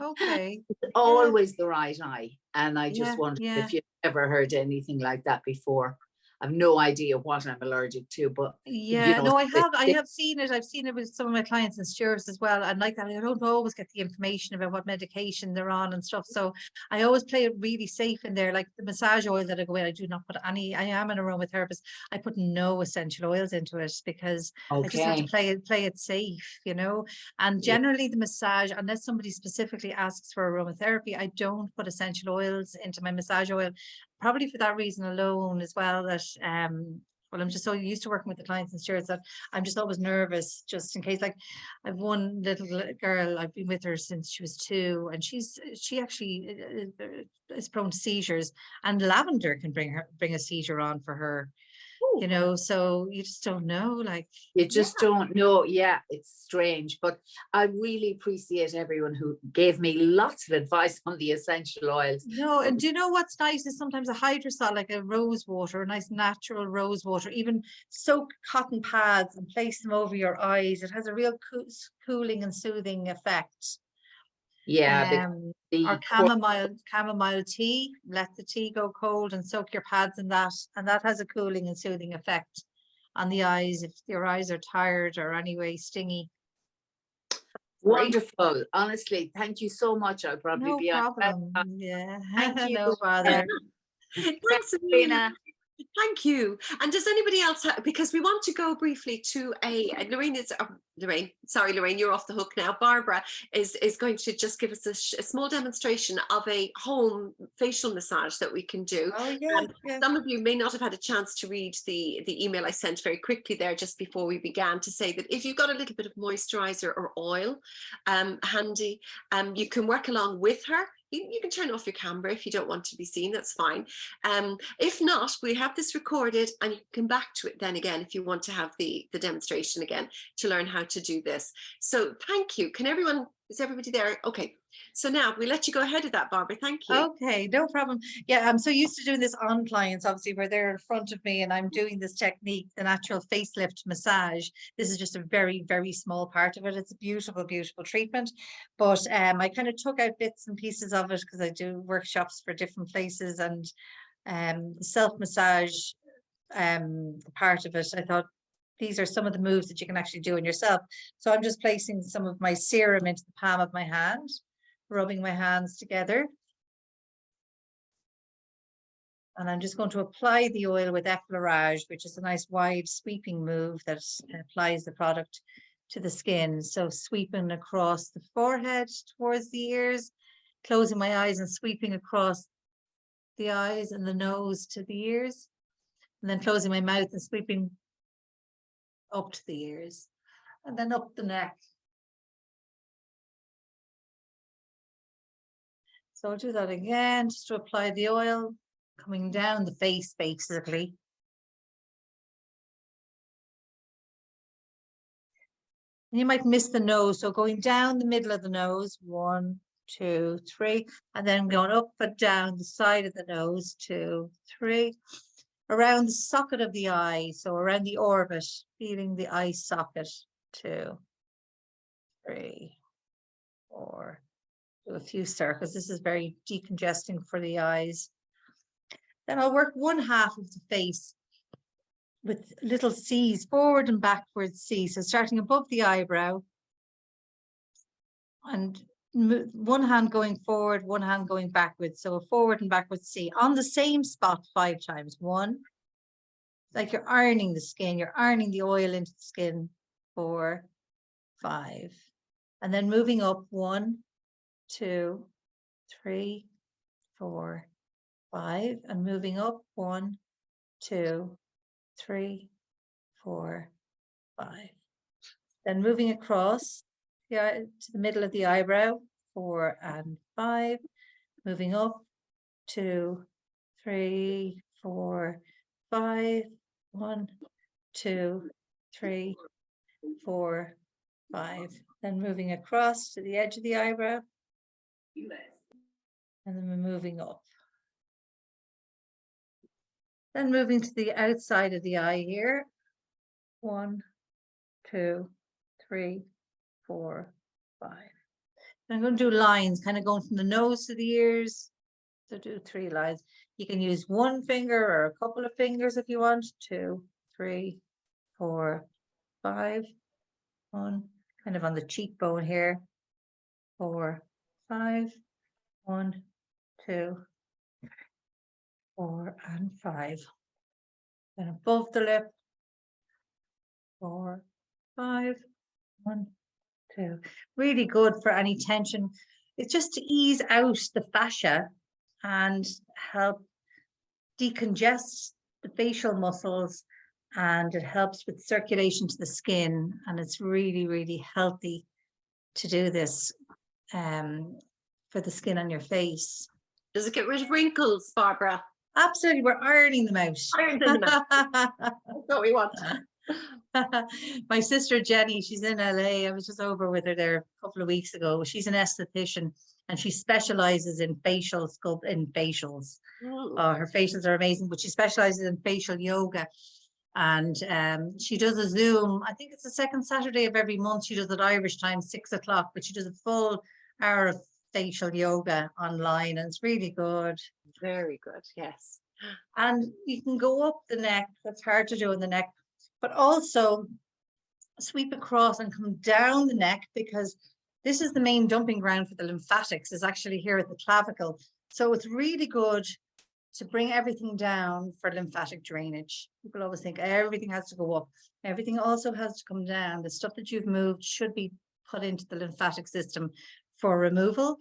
Okay. Yeah. Always the right eye. And I just Yeah. wondered Yeah. if you've ever heard anything like that before. I've no idea what I'm allergic to, but you Yeah, know, no, I have seen it. I've seen it with some of my clients and stewards as well. And like that, I don't always get the information about what medication they're on and stuff. So I always play it really safe in there. Like the massage oil that I go in, I do not put any, I am an aromatherapist. I put no essential oils into it because I just have to okay. play it safe, you know. And Yeah. generally the massage, unless somebody specifically asks for aromatherapy, I don't put essential oils into my massage oil, probably for that reason alone as well, that well, I'm just so used to working with the clients and stewards that I'm just always nervous just in case. Like I've one little girl, I've been with her since she was 2, and she actually is prone to seizures, and lavender can bring a seizure on for her. Oh, you know, so you just don't know, like, you just don't know. Yeah, it's strange, but I really appreciate everyone who gave me lots of advice on the essential oils. no. And do you know what's nice is sometimes a hydrosol, like a rose water, a nice natural rose water, even soak cotton pads and place them over your eyes. It has a real cooling and soothing effect. Yeah, because Or the chamomile tea, let the tea go cold and soak your pads in that, and that has a cooling and soothing effect on the eyes if your eyes are tired or anyway stingy. wonderful. Honestly, thank you so much. I'll probably No be on. problem. Yeah, Thank you. no bother. Thanks, Trina. Thank you. And does anybody else have, because we want to go briefly to Lorraine is Lorraine, you're off the hook now. Barbara is going to just give us a small demonstration of a home facial massage that we can do. Oh yeah, yeah. Some of you may not have had a chance to read the email I sent very quickly there just before we began, to say that if you've got a little bit of moisturizer or oil handy, you can work along with her. You can turn off your camera if you don't want to be seen, that's fine. If not, we have this recorded and you can come back to it then again if you want to have the demonstration again to learn how to do this. So thank you. Is everybody there? Okay. So now we let you go ahead of that, Barbara. Thank you. Okay, no problem. Yeah, I'm so used to doing this on clients, obviously, where they're in front of me and I'm doing this technique, the natural facelift massage. This is just a very, very small part of it. It's a beautiful, beautiful treatment. But I kind of took out bits and pieces of it because I do workshops for different places, and the self-massage part of it, I thought these are some of the moves that you can actually do in yourself. So I'm just placing some of my serum into the palm of my hand, rubbing my hands together. And I'm just going to apply the oil with effleurage, which is a nice wide sweeping move that applies the product to the skin. So sweeping across the forehead towards the ears, closing my eyes and sweeping across the eyes and the nose to the ears, and then closing my mouth and sweeping up to the ears, and then up the neck. So I'll do that again, just to apply the oil, coming down the face, basically. And you might miss the nose, so going down the middle of the nose, 1, 2, 3, and then going up and down the side of the nose, 2, 3, around the socket of the eye, so around the orbit, feeling the eye socket, 2, 3, 4, do a few circles. This is very decongesting for the eyes. Then I'll work one half of the face with little C's, forward and backwards C. So starting above the eyebrow and one hand going forward, one hand going backwards. So a forward and backwards C on the same spot 5 times. 1, like you're ironing the skin, you're ironing the oil into the skin. 4, 5, and then moving up 1, 2, 3, 4, 5, and moving up 1, 2, 3, 4, 5. Then moving across to the middle of the eyebrow, 4 and 5, moving up 2, 3, 4, 5, 1, 2, 3, 4, 5. Then moving across to the edge of the eyebrow, and then we're moving up. Then moving to the outside of the eye here, 1, 2, 3, 4, 5. And I'm going to do lines, kind of going from the nose to the ears. So do 3 lines. You can use 1 finger or a couple of fingers if you want. 2, 3, 4, 5. 1, kind of on the cheekbone here. 4, 5. 1, 2, 4, and 5. Then above the lip. 4, 5. 1, 2. Really good for any tension. It's just to ease out the fascia and help decongest the facial muscles, and it helps with circulation to the skin, and it's really, really healthy to do this for the skin on your face. Does it get rid of wrinkles, Barbara? Absolutely, we're ironing them out. Iron them out. That's what we want. My sister Jenny, she's in LA. I was just over with her there a couple of weeks ago. She's an esthetician and she specializes in facials. Her facials are amazing, but she specializes in facial yoga. And she does a Zoom. I think it's the second Saturday of every month. She does at Irish time, 6 o'clock, but she does a full hour of facial yoga online, and it's really good. Very good, yes. And you can go up the neck. That's hard to do in the neck, but also sweep across and come down the neck, because this is the main dumping ground for the lymphatics, is actually here at the clavicle. So it's really good to bring everything down for lymphatic drainage. People always think everything has to go up. Everything also has to come down. The stuff that you've moved should be put into the lymphatic system for removal.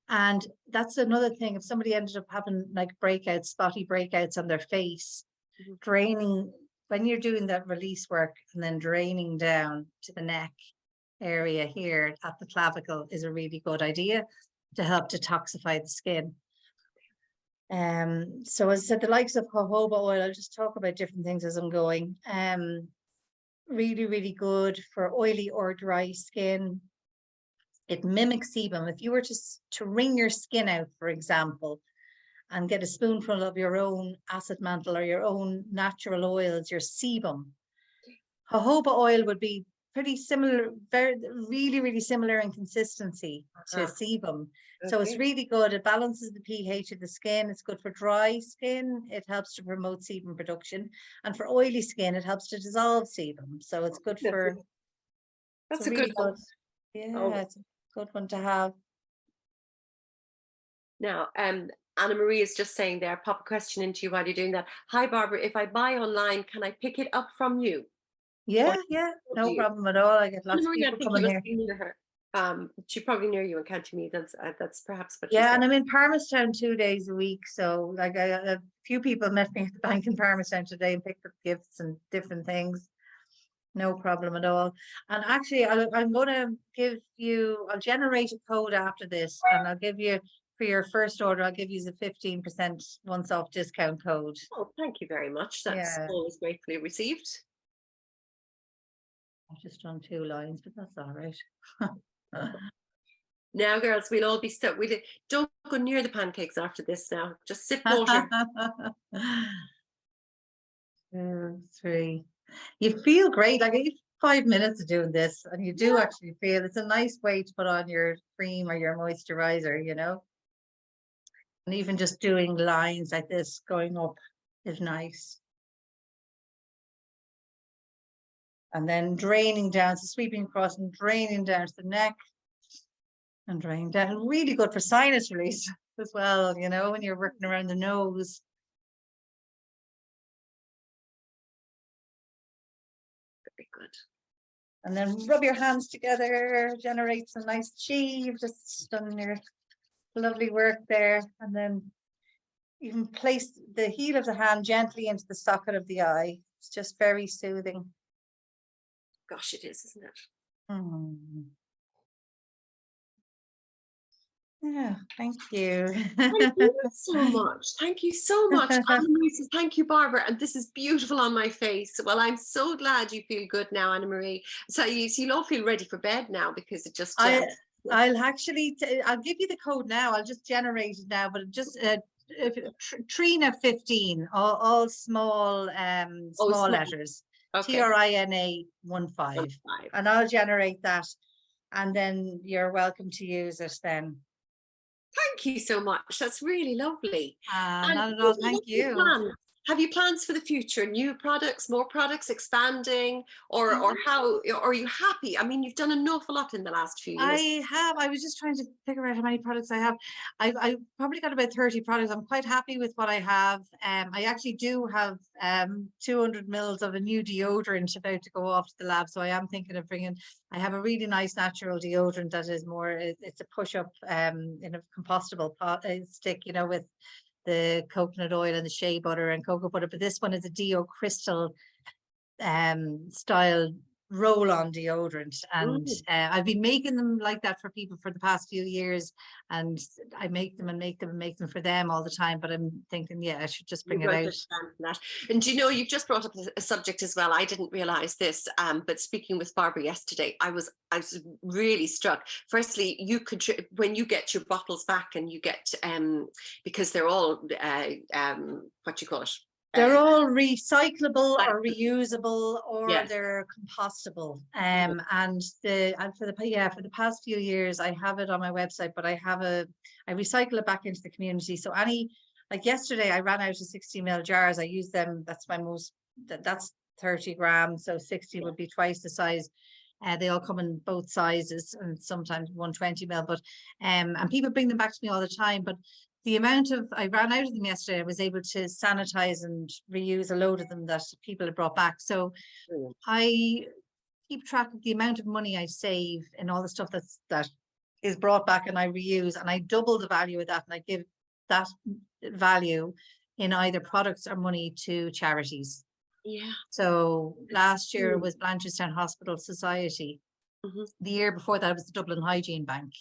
And that's another thing. If somebody ended up having like breakouts, spotty breakouts on their face, draining, when you're doing that release work and then draining down to the neck area here at the clavicle is a really good idea to help detoxify the skin. So as I said, the likes of jojoba oil, I'll just talk about different things as I'm going. Really, really good for oily or dry skin. It mimics sebum. If you were to wring your skin out, for example, and get a spoonful of your own acid mantle or your own natural oils, your sebum, jojoba oil would be pretty similar, really, really similar in consistency to sebum. So it's really good. It balances the pH of the skin. It's good for dry skin. It helps to promote sebum production. And for oily skin, it helps to dissolve sebum. So it's good for... That's a good one. Yeah, it's a good one to have. Now, Anna Marie is just saying there, pop a question into you while you're doing that. Hi, Barbara, if I buy online, can I pick it up from you? Yeah, no problem at all. I get lots of people coming here. Near her. She's probably near you in County Meath. That's perhaps what. Yeah, and I'm in Palmerstown 2 days a week. So like a few people met me at the bank in Palmerstown today and picked up gifts and different things. No problem at all. And actually, I'm going to give you, I'll generate a code after this, and I'll give you, for your first order, I'll give you the 15% once off discount code. Oh, thank you very much. That's always gratefully received. I've just done 2 lines, but that's all right. Now, girls, we'll all be stuck. Don't go near the pancakes after this now. Just sip water. 2, 3. You feel great. Like 5 minutes of doing this, and you do actually feel it's a nice way to put on your cream or your moisturizer, you know. And even just doing lines like this going up is nice. And then draining down, so sweeping across and draining down to the neck and draining down. Really good for sinus release as well, you know, when you're working around the nose. Very good. And then rub your hands together, generate some nice chi. You've just done your lovely work there. And then you can place the heel of the hand gently into the socket of the eye. It's just very soothing. Gosh, it is, isn't it? Yeah, thank you. Thank you so much. Thank you so much. Anna-Marie says, thank you, Barbara. And this is beautiful on my face. Well, I'm so glad you feel good now, Anna-Marie. So you'll all feel ready for bed now, because it just... I'll actually, I'll give you the code now. I'll just generate it now, but just Trina 15, all small, small letters. Okay. Trina 15, and I'll generate that, and then you're welcome to use it then. Thank you so much. That's really lovely. Not at all. Thank you. Have you plans for the future? New products, more products, expanding, or how? Are you happy? I mean, you've done an awful lot in the last few years. I have. I was just trying to figure out how many products I have. I've probably got about 30 products. I'm quite happy with what I have. I actually do have 200 mils of a new deodorant about to go off to the lab. So I am thinking of bringing. I have a really nice natural deodorant that is more. It's a push-up in a compostable stick, you know, with the coconut oil and the shea butter and cocoa butter, but this one is a deo crystal style roll-on deodorant, and Mm. I've been making them like that for people for the past few years, and I make them and make them and make them for them all the time, but I'm thinking, yeah, I should just You bring it wrote out. it down for that. And do you know, you've just brought up a subject as well. I didn't realize this, but speaking with Barbara yesterday, I was really struck. Firstly, you could, when you get your bottles back and you get, because they're all, what do you call it? They're all recyclable or Recyclable. reusable, or Yes. they're compostable. Mm. And for the past few years, I have it on my website, but I recycle it back into the community. So like yesterday, I ran out of 60 ml jars. I use them. That's my most. That's 30 grams. So 60 would be twice the size. They all come in both sizes, and sometimes 120 ml. But and people bring them back to me all the time. But the amount of, I ran out of them yesterday. I was able to sanitize and reuse a load of them that people had brought back. So Brilliant. I keep track of the amount of money I save and all the stuff that is brought back and I reuse, and I double the value of that, and I give that value in either products or money to charities. Yeah. So last year Mm. was Blanchardstown Hospital Society. Mhm. The year before that was the Dublin Hygiene Bank.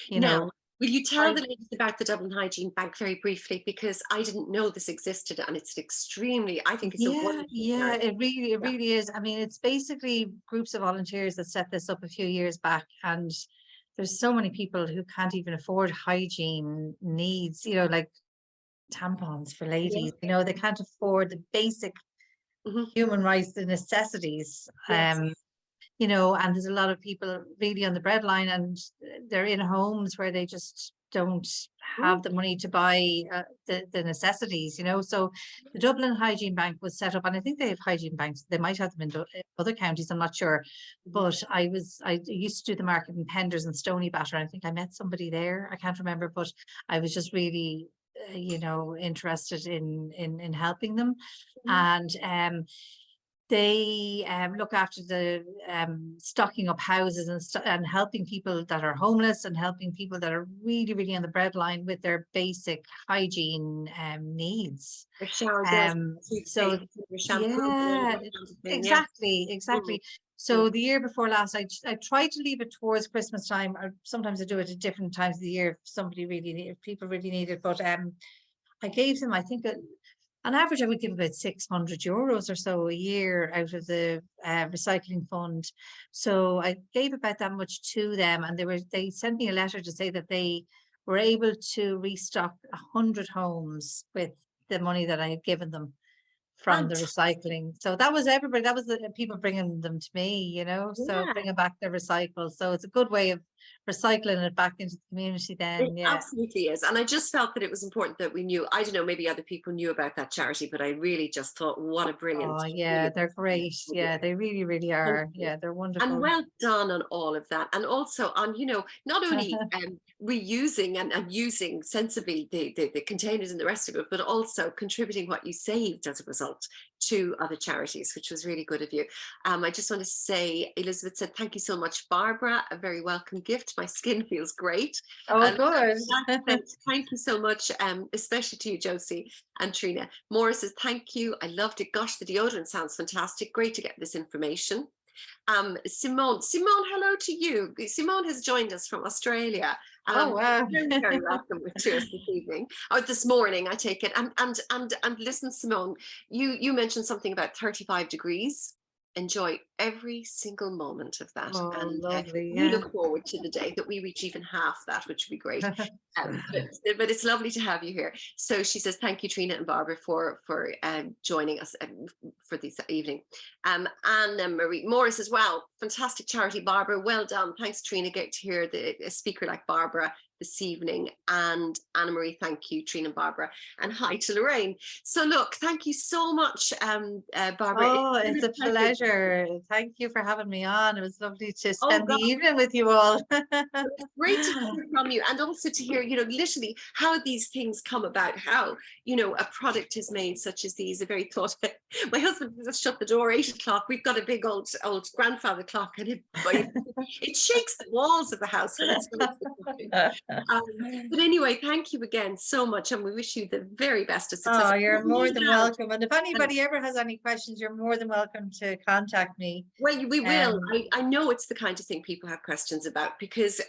You Now, know, will you tell I- the ladies about the Dublin Hygiene Bank very briefly, because I didn't know this existed, and it's extremely, I think it's a yeah, wonderful yeah, charity. it Yeah. really is. I mean, it's basically groups of volunteers that set this up a few years back, and there's so many people who can't even afford hygiene needs, like tampons for ladies, they can't afford the basic Mhm. human rights, the necessities. Yes. And there's a lot of people really on the breadline, and they're in homes where they just don't have the money to buy the necessities, So the Dublin Hygiene Bank was set up, and I think they have hygiene banks. They might have them in other counties, I'm not sure. But I used to do the market in Penders and Stony Batter. I think I met somebody there. I can't remember, but I was just really, interested in helping them. Mhm. And they look after the stocking up houses and helping people that are homeless, and helping people that are really, really on the breadline with their basic hygiene needs. Your shower gels, So toothpaste, your shampoo, and all yeah, that kind of thing. Yeah. exactly. So the year before last, I tried to leave it towards Christmas time. Sometimes I do it at different times of the year if people really need it. But I gave them, I think, on average, I would give about €600 or so a year out of the recycling fund. So I gave about that much to them, and they sent me a letter to say that they were able to restock 100 homes with the money that I had given them from the Fantastic. recycling. So that was everybody. That was the people bringing them to me, So Yeah. bringing back their recycles. So it's a good way of recycling it back into the community. It Then, yeah. absolutely is. And I just felt that it was important that we knew. I don't know, maybe other people knew about that charity, but I really just thought, what a brilliant, Oh, yeah, brilliant they're great. idea. Yeah, they really, really are. Yeah, they're And wonderful. well done on all of that. And also on, not only reusing and using sensibly the containers and the rest of it, but also contributing what you saved as a result to other charities, which was really good of you. I just want to say, Elizabeth said, thank you so much, Barbara. A very welcome gift. My skin feels great. Oh, And good. thank you so much, especially to you, Josie and Trina. Maura says, thank you. I loved it. Gosh, the deodorant sounds fantastic. Great to get this information. Simone, hello to you. Simone has joined us from Australia. Oh, wow. Very, very welcome to us this evening, or this morning, I take it. And listen, Simone, you mentioned something about 35 degrees. Enjoy every single moment of that, Oh, and lovely. we Yeah. look forward to the day that we reach even half that, which would be great. But it's lovely to have you here. So she says, thank you, Trina and Barbara, for joining us for this evening. Anna Marie Morris as well. Fantastic charity, Barbara. Well done. Thanks, Trina. Get to hear a speaker like Barbara this evening. And Anna Marie, thank you, Trina and Barbara. And hi to Lorraine. So look, thank you so much, Barbara. Oh, it's a pleasure. Thank you for having me on. It was lovely to spend the evening with you all. It's great to hear from you, and also to hear, literally how these things come about, how, a product is made such as these, a very thought. My husband just shut the door, 8 o'clock. We've got a big old grandfather clock, and it shakes the walls of the house when it's But anyway, thank you again so much, and we wish you the very best of success. Oh, you're more than welcome. And if And anybody ever has any questions, you're more than welcome to contact me. well, we will. Um, I know it's the kind of thing people have questions about, because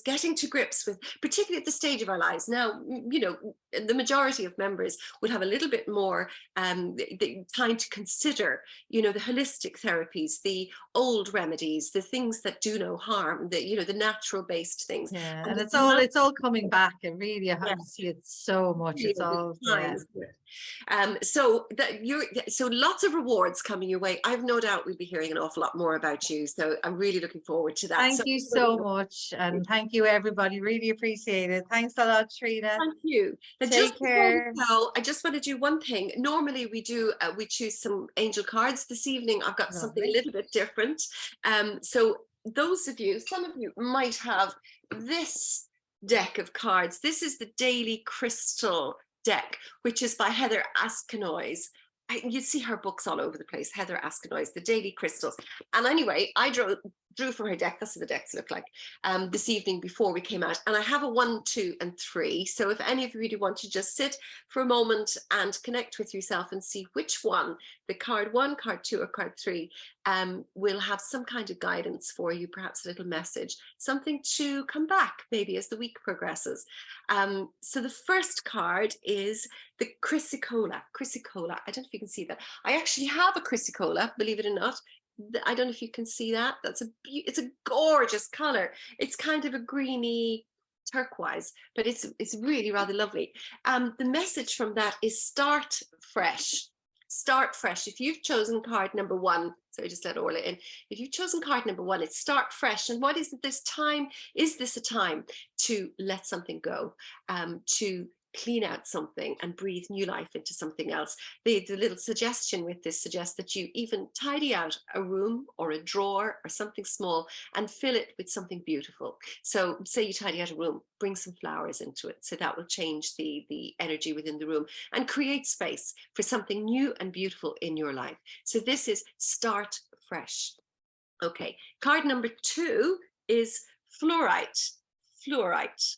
getting to grips with, particularly at the stage of our lives now, you know, the majority of members would have a little bit more the time to consider, you know, the holistic therapies, the old remedies, the things that do no harm, the, you know, the natural based things. yeah, And and it's it's all coming back. It really, I have to see it so much. It's all, yeah. So lots of rewards coming your way. I've no doubt we'll be hearing an awful lot more about you. So I'm really looking forward to that. Thank you so much. And thank you, everybody. Really appreciate it. Thanks a lot, Trina. Thank you. And Take just care. before we go, I just want to do one thing. Normally we do, we choose some angel cards. This evening I've got something a Lovely. little bit different. So those of you, some of you might have this deck of cards. This is the Daily Crystal deck, which is by Heather Askinoise. You see her books all over the place, Heather Askinoise, the Daily Crystals. And anyway, I drew from her deck. That's what the decks look like this evening before we came out. And I have a 1, 2, and 3. So if any of you really want to just sit for a moment and connect with yourself and see which one, the card 1, card 2, or card 3, will have some kind of guidance for you, perhaps a little message, something to come back maybe as the week progresses. So the first card is the Chrysicola. Chrysicola. I don't know if you can see that. I actually have a Chrysicola, believe it or not. I don't know if you can see that. It's a gorgeous color. It's kind of a greeny turquoise, but it's really rather lovely. The message from that is start fresh. Start fresh. If you've chosen card number 1, so just let Orla in. If you've chosen card number 1, it's start fresh. And what is it this time? Is this a time to let something go, to clean out something and breathe new life into something else? The little suggestion with this suggests that you even tidy out a room or a drawer or something small and fill it with something beautiful. So say you tidy out a room, bring some flowers into it. So that will change the energy within the room and create space for something new and beautiful in your life. So this is start fresh. Okay, card number 2 is fluorite. Fluorite.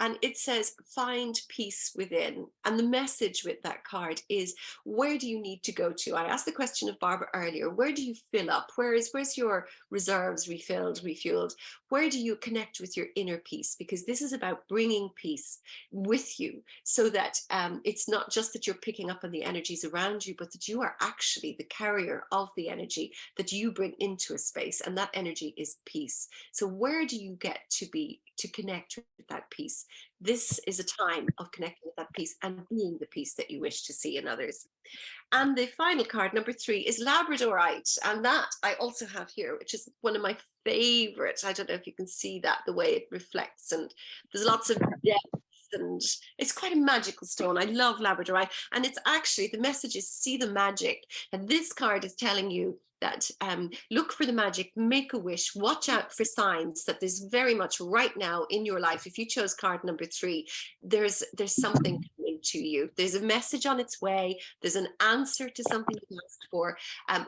And it says, find peace within. And the message with that card is, where do you need to go to? I asked the question of Barbara earlier, where do you fill up? Where's your reserves refilled, refueled? Where do you connect with your inner peace? Because this is about bringing peace with you, so that it's not just that you're picking up on the energies around you, but that you are actually the carrier of the energy that you bring into a space. And that energy is peace. So where do you get to connect with that peace? This is a time of connecting with that peace and being the peace that you wish to see in others. And the final card, number 3, is Labradorite. And that I also have here, which is one of my favorites. I don't know if you can see that, the way it reflects, and there's lots of depth, and it's quite a magical stone. I love Labradorite. And it's actually, the message is see the magic. And this card is telling you that look for the magic, make a wish, watch out for signs that there's very much right now in your life. If you chose card number 3, there's something coming to you. There's a message on its way. There's an answer to something you asked for.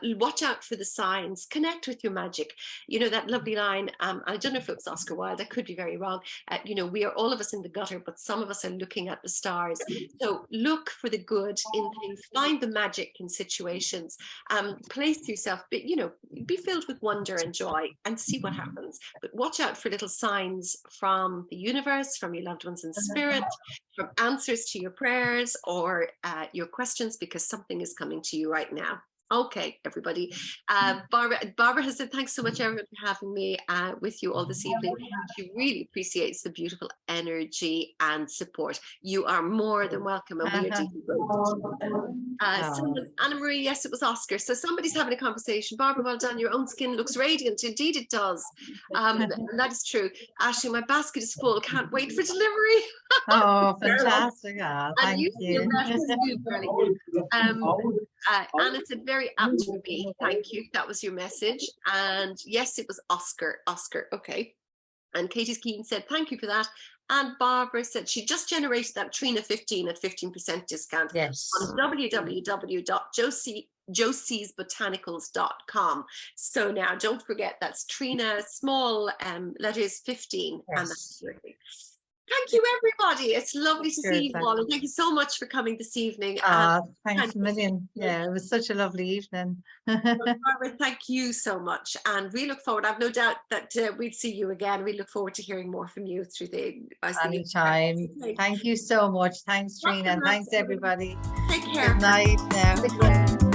Watch out for the signs. Connect with your magic. You know that lovely line, I don't know if it was Oscar Wilde, I could be very wrong. You know, we are all of us in the gutter, but some of us are looking at the stars. So look for the good in things, find the magic in situations, place yourself, you know, be filled with wonder and joy and see what happens. But watch out for little signs from the universe, from your loved ones in spirit, from answers to your prayers or your questions, because something is coming to you right now. Okay, everybody. Barbara has said, thanks so much, everyone, for having me with you all this evening. She really appreciates the beautiful energy and support. You are more than welcome, and we are deeply grateful. Anna Marie, yes, it was Oscar. So somebody's having a conversation. Barbara, well done. Your own skin looks radiant. Indeed, it does. And that is true. Ashley, my basket is full. Can't wait for delivery. Oh, fantastic. Thank you. Anna said, very apt for me. Thank you. That was your message. And yes, it was Oscar. Oscar. Okay. And Katie Keane said, thank you for that. And Barbara said she just generated that Trina 15 at 15% discount on www.josiesbotanicals.com. So now don't forget, that's Trina, small letters 15. Yes. And that's Thank you, everybody. It's lovely to Sure, see you thank all. And thank you so much for coming this evening. Thanks a million. Yeah, it was such a lovely evening. Barbara, thank you so much. And we look forward. I've no doubt that we'd see you again. We look forward to hearing more from you through the Anytime. Thank you so much. Thanks, Trina. And thanks, everybody. Take care. Good night now.